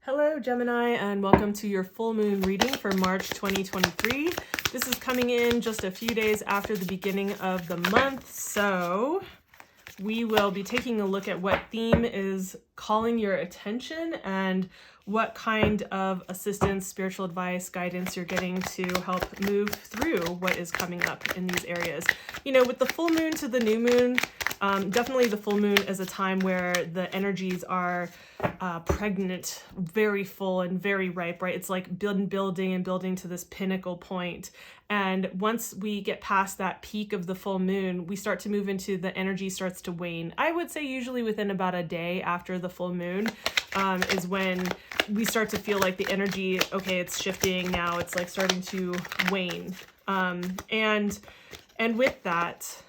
Hello Gemini, and welcome to your full moon reading for March 2023. This is coming in just a few days after the beginning of the month, so we will be taking a look at what theme is calling your attention and what kind of assistance, spiritual advice, guidance you're getting to help move through what is coming up in these areas. You know, with the full moon to the new moon, definitely the full moon is a time where the energies are pregnant, very full and very ripe, right? It's like building and building to this pinnacle point. And once we get past that peak of the full moon, we start to move into the energy starts to wane. I would say usually within about a day after the full moon is when we start to feel like the energy, okay, it's shifting now. It's like starting to wane. And with that,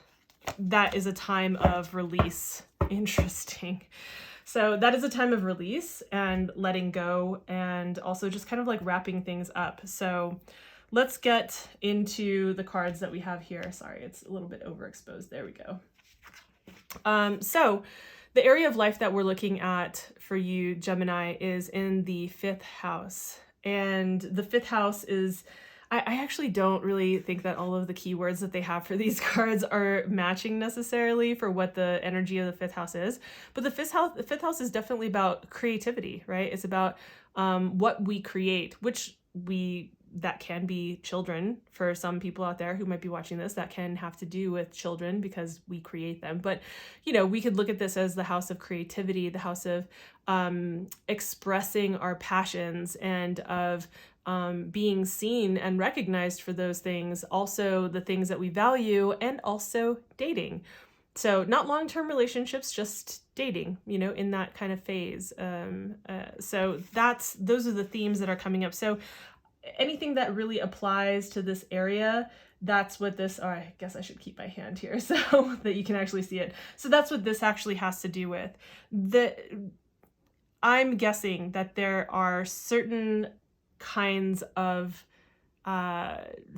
that is a time of release. Interesting. So that is a time of release and letting go, and also just kind of like wrapping things up. So let's get into the cards that we have here. Sorry, it's a little bit overexposed. There we go. So the area of life that we're looking at for you, Gemini, is in the 5th house. And the 5th house is, I actually don't really think that all of the keywords that they have for these cards are matching necessarily for what the energy of the 5th house is. But the 5th house is definitely about creativity, right? It's about what we create, that can be children for some people out there who might be watching this. That can have to do with children because we create them. But, you know, we could look at this as the house of creativity, the house of expressing our passions and of being seen and recognized for those things, also the things that we value, and also dating. So not long-term relationships, just dating, you know, in that kind of phase. So those are the themes that are coming up. So anything that really applies to this area, that's what this, or I guess I should keep my hand here so that you can actually see it. So that's what this actually has to do with. I'm guessing that there are certain kinds of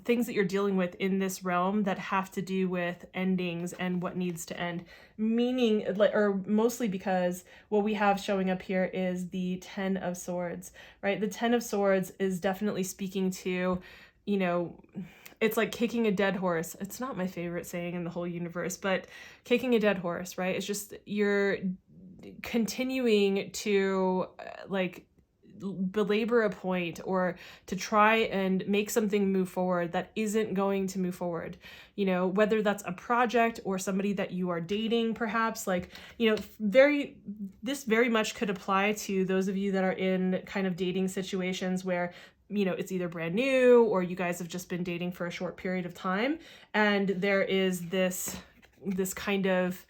things that you're dealing with in this realm that have to do with endings and what needs to end, meaning or mostly because what we have showing up here is the 10 of Swords, right? The 10 of Swords is definitely speaking to, you know, it's like kicking a dead horse. It's not my favorite saying in the whole universe, but kicking a dead horse, right? It's just you're continuing to belabor a point or to try and make something move forward that isn't going to move forward, you know, whether that's a project or somebody that you are dating, perhaps, like, you know, this very much could apply to those of you that are in kind of dating situations where, you know, it's either brand new or you guys have just been dating for a short period of time, and there is this kind of,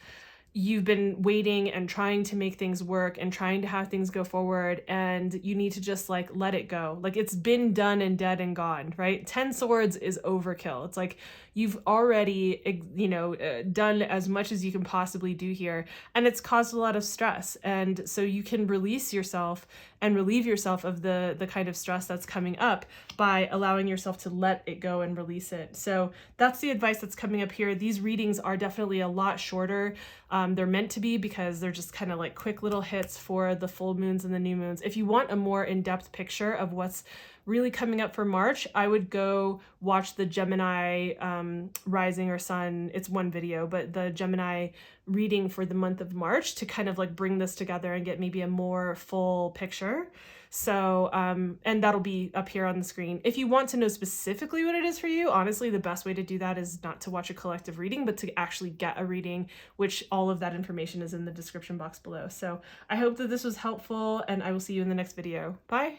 you've been waiting and trying to make things work and trying to have things go forward, and you need to just like let it go. Like it's been done and dead and gone, right? 10 swords is overkill. It's like you've already, you know, done as much as you can possibly do here, and it's caused a lot of stress. And so you can release yourself and relieve yourself of the kind of stress that's coming up by allowing yourself to let it go and release it. So that's the advice that's coming up here. These readings are definitely a lot shorter. They're meant to be because they're just kind of like quick little hits for the full moons and the new moons. If you want a more in-depth picture of what's really coming up for March, I would go watch the Gemini rising or sun. It's one video, but the Gemini reading for the month of March to kind of like bring this together and get maybe a more full picture. So, and that'll be up here on the screen. If you want to know specifically what it is for you, honestly, the best way to do that is not to watch a collective reading, but to actually get a reading, which all of that information is in the description box below. So I hope that this was helpful, and I will see you in the next video. Bye.